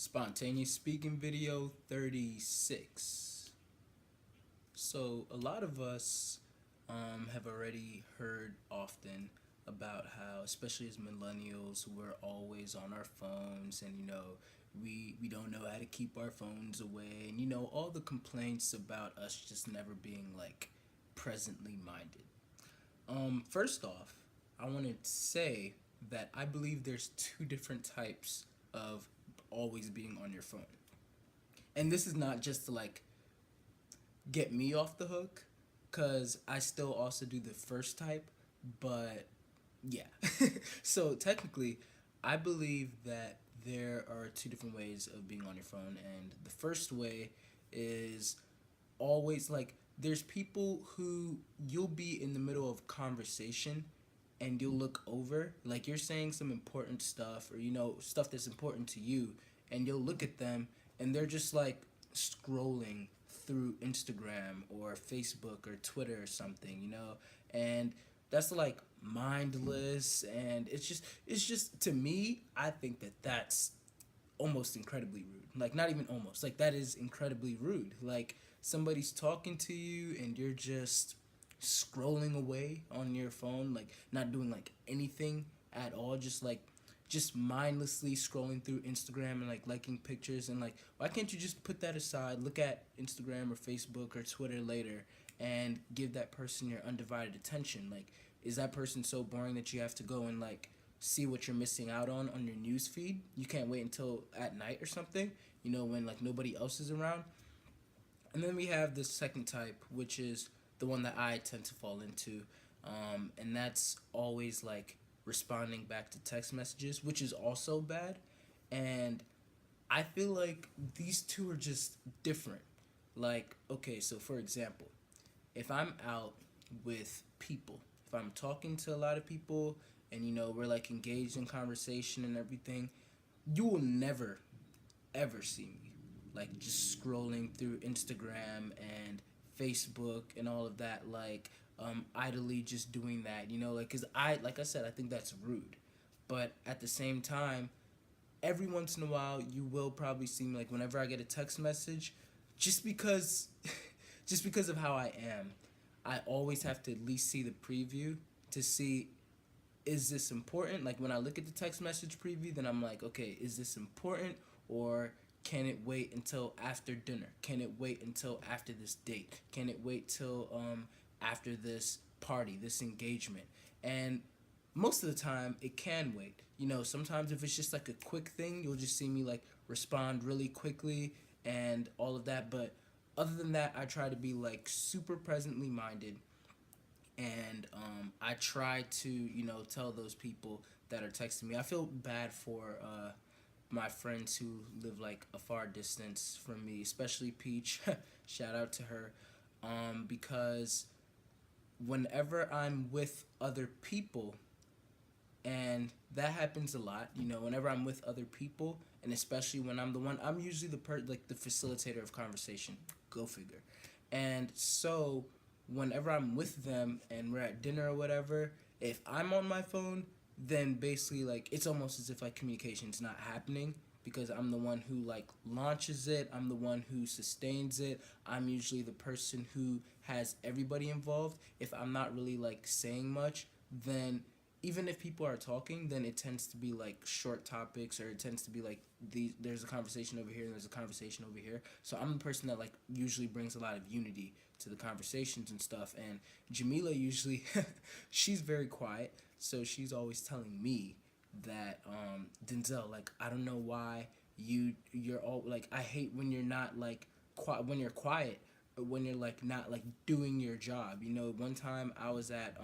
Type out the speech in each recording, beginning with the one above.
Spontaneous speaking video 36. So, a lot of us have already heard often about how, especially as millennials, we're always on our phones and, we don't know how to keep our phones away. And, all the complaints about us just never being like presently minded. First off, I want to say that I believe there's two different types of always being on your phone. And this is not just to like get me off the hook, because I still also do the first type, but yeah. So technically, I believe that there are two different ways of being on your phone, and the first way is always like there's people who you'll be in the middle of conversation and you'll look over like you're saying some important stuff or stuff that's important to you, and you'll look at them and they're just like scrolling through Instagram or Facebook or Twitter or something, and that's like mindless. And it's just to me, I think that that's almost incredibly rude. Like, not even almost, like, that is incredibly rude. Like, somebody's talking to you and you're just scrolling away on your phone, like not doing like anything at all, just mindlessly scrolling through Instagram and like liking pictures. And like, why can't you just put that aside, look at Instagram or Facebook or Twitter later, and give that person your undivided attention? Like, is that person so boring that you have to go and like see what you're missing out on your news feed? You can't wait until at night or something, when like nobody else is around. And then we have the second type, which is the one that I tend to fall into, and that's always like responding back to text messages, which is also bad. And I feel like these two are just different. Like, okay, so for example, if I'm out with people, if I'm talking to a lot of people, and we're like engaged in conversation and everything, you will never ever see me like just scrolling through Instagram and Facebook and all of that, like idly just doing that, like, cuz like I said, I think that's rude. But at the same time, every once in a while you will probably see me, like whenever I get a text message, just because just because of how I am, I always have to at least see the preview to see, is this important? Like, when I look at the text message preview, then I'm like, okay, is this important, or can it wait until after dinner? Can it wait until after this date? Can it wait till after this party, this engagement? And most of the time it can wait. Sometimes if it's just like a quick thing, you'll just see me like respond really quickly and all of that. But other than that, I try to be like super presently minded, and I try to tell those people that are texting me. I feel bad for my friends who live like a far distance from me, especially Peach. Shout out to her, because whenever I'm with other people, and that happens a lot, whenever I'm with other people, and especially when I'm usually like the facilitator of conversation. Go figure. And so whenever I'm with them and we're at dinner or whatever, if I'm on my phone, then basically like it's almost as if like communication's not happening, because I'm the one who like launches it, I'm the one who sustains it. I'm usually the person who has everybody involved. If I'm not really like saying much, then even if people are talking, then it tends to be like short topics, or it tends to be like there's a conversation over here and there's a conversation over here. So I'm the person that like usually brings a lot of unity to the conversations and stuff. And Jamila usually she's very quiet, so she's always telling me that Denzel, like, I don't know why you're all like, I hate when you're not like quiet, when you're quiet, or when you're like not like doing your job. One time I was at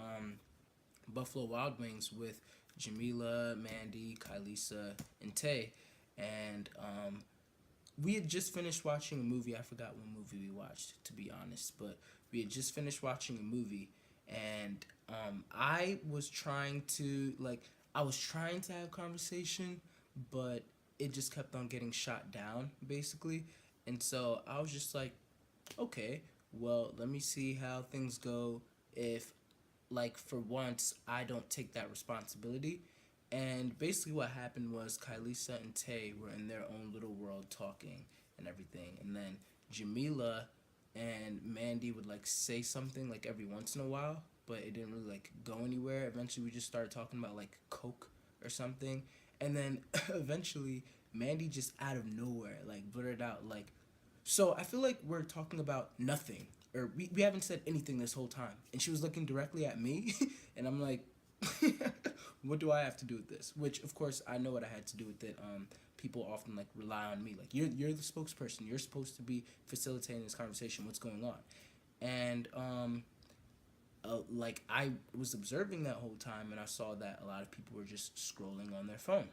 Buffalo Wild Wings with Jamila, Mandy, Kylisa, and Tay, and we had just finished watching a movie. I forgot what movie we watched, to be honest, but we had just finished watching a movie, and I was trying to have conversation, but it just kept on getting shot down, basically. And so I was just like, okay, well, let me see how things go if, like, for once, I don't take that responsibility. And basically what happened was Kylisa and Tay were in their own little world, talking and everything. And then Jamila and Mandy would like say something like every once in a while, but it didn't really like go anywhere. Eventually, we just started talking about like Coke or something, and then eventually Mandy just out of nowhere like blurted out like, so I feel like we're talking about nothing, or we haven't said anything this whole time. And she was looking directly at me, and I'm like, what do I have to do with this? Which, of course, I know what I had to do with it. People often like rely on me, like you're the spokesperson. You're supposed to be facilitating this conversation. What's going on? And like I was observing that whole time, and I saw that a lot of people were just scrolling on their phone.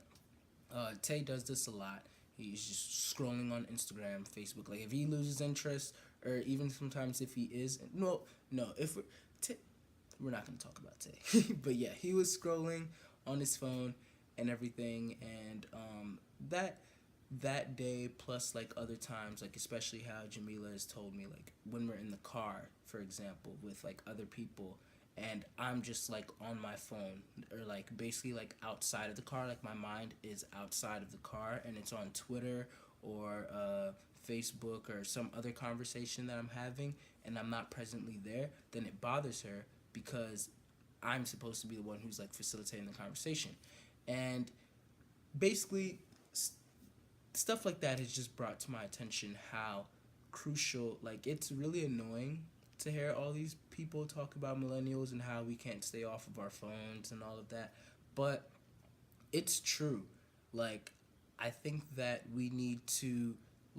Tay does this a lot. He's just scrolling on Instagram, Facebook. Like if he loses interest, or even sometimes if he is, no, if we're not gonna talk about Tay, but yeah, he was scrolling on his phone and everything, and that day plus like other times, like especially how Jamila has told me, like when we're in the car, for example, with like other people, and I'm just like on my phone, or like basically like outside of the car, like my mind is outside of the car and it's on Twitter or Facebook or some other conversation that I'm having, and I'm not presently there, then it bothers her because I'm supposed to be the one who's like facilitating the conversation. And basically stuff like that has just brought to my attention how crucial, like it's really annoying to hear all these people talk about millennials and how we can't stay off of our phones and all of that, but it's true. Like I think that we need to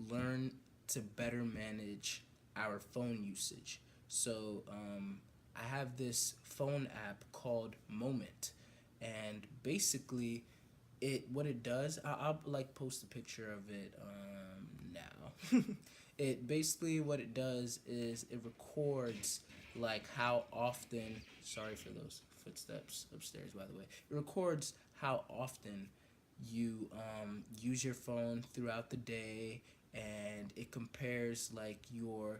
learn to better manage our phone usage. So I have this phone app called Moment, and basically it what it does, I'll like post a picture of it now. It basically, what it does is it records like how often, sorry for those footsteps upstairs by the way, it records how often you use your phone throughout the day, and it compares like your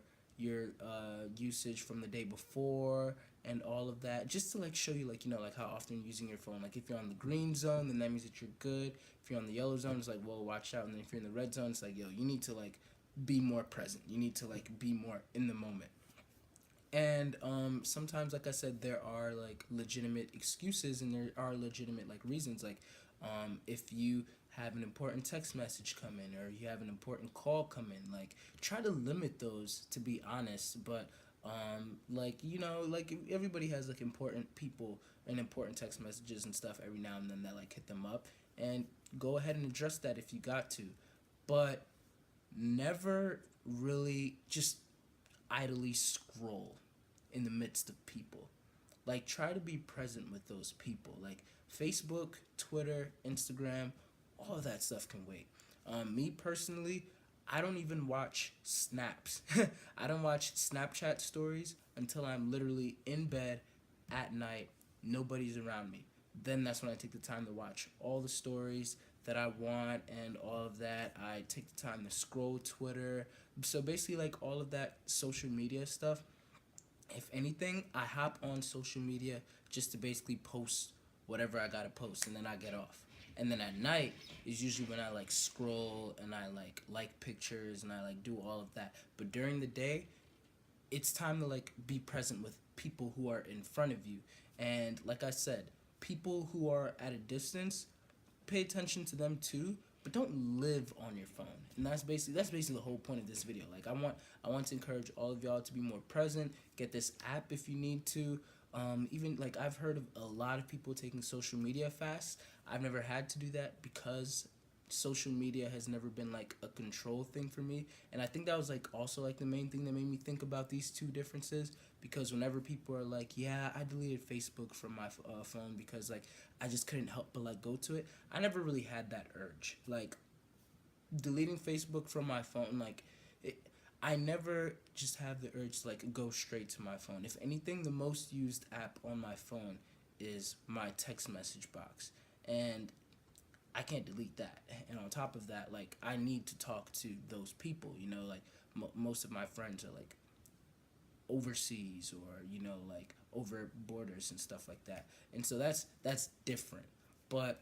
usage from the day before and all of that, just to like show you like, like how often you're using your phone. Like if you're on the green zone, then that means that you're good. If you're on the yellow zone, it's like, well, watch out. And then if you're in the red zone, it's like, yo, you need to like be more present. You need to like be more in the moment. And sometimes, like I said, there are like legitimate excuses, and there are legitimate like reasons. Like if you have an important text message come in, or you have an important call come in, like try to limit those, to be honest. But like like everybody has like important people and important text messages and stuff every now and then that like hit them up, and go ahead and address that if you got to. But never really just idly scroll in the midst of people. Like try to be present with those people. Like Facebook, Twitter, Instagram, all of that stuff can wait. Me personally, I don't even watch snaps. I don't watch Snapchat stories until I'm literally in bed at night, nobody's around me. Then that's when I take the time to watch all the stories that I want and all of that. I take the time to scroll Twitter. So basically, like all of that social media stuff. If anything, I hop on social media just to basically post whatever I gotta post, and then I get off. And then at night is usually when I like scroll and I like pictures and I like do all of that. But during the day, it's time to like be present with people who are in front of you. And like I said, people who are at a distance, pay attention to them too, but don't live on your phone. And that's basically the whole point of this video. Like I want to encourage all of y'all to be more present. Get this app if you need to. Even like I've heard of a lot of people taking social media fasts. I've never had to do that because social media has never been like a control thing for me. And I think that was like also like the main thing that made me think about these two differences, because whenever people are like, yeah, I deleted Facebook from my phone because like I just couldn't help but like go to it, I never really had that urge. Like deleting Facebook from my phone, like I never just have the urge to like go straight to my phone. If anything, the most used app on my phone is my text message box, and I can't delete that. And on top of that, like I need to talk to those people. Like most of my friends are like overseas, or like over borders and stuff like that. And so that's different. But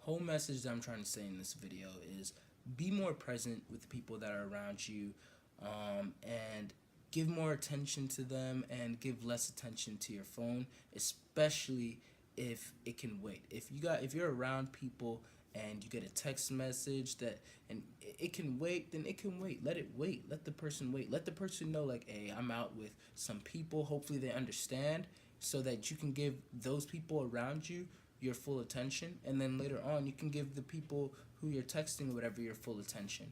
whole message that I'm trying to say in this video is be more present with the people that are around you, and give more attention to them and give less attention to your phone, especially if it can wait. If you're around people and you get a text message that and it can wait, then it can wait. Let it wait. Let the person wait. Let the person know like, hey, I'm out with some people. Hopefully they understand so that you can give those people around you your full attention, and then later on you can give the people who you're texting or whatever your full attention.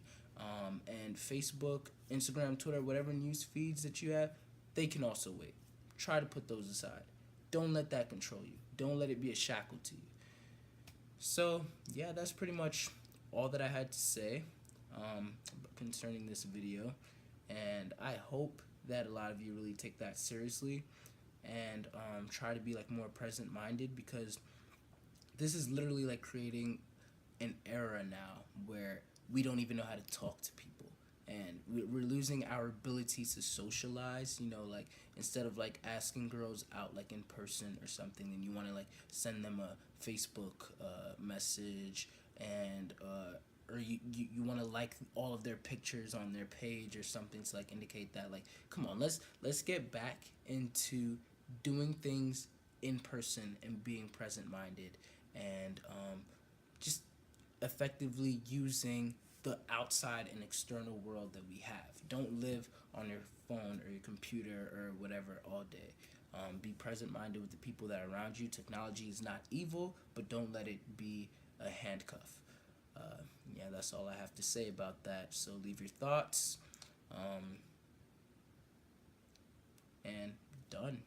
And Facebook, Instagram, Twitter, whatever news feeds that you have, they can also wait. Try to put those aside. Don't let that control you. Don't let it be a shackle to you. So yeah, that's pretty much all that I had to say concerning this video, and I hope that a lot of you really take that seriously and try to be like more present minded, because this is literally like creating an era now where we don't even know how to talk to people, and we're losing our ability to socialize. Like instead of like asking girls out like in person or something, and you want to like send them a Facebook message, and or you want to like all of their pictures on their page or something to like indicate that, like, come on, let's get back into doing things in person and being present minded, and just effectively using the outside and external world that we have. Don't live on your phone or your computer or whatever all day. Be present minded with the people that are around you. Technology is not evil, but don't let it be a handcuff. Yeah, that's all I have to say about that. So leave your thoughts, and done.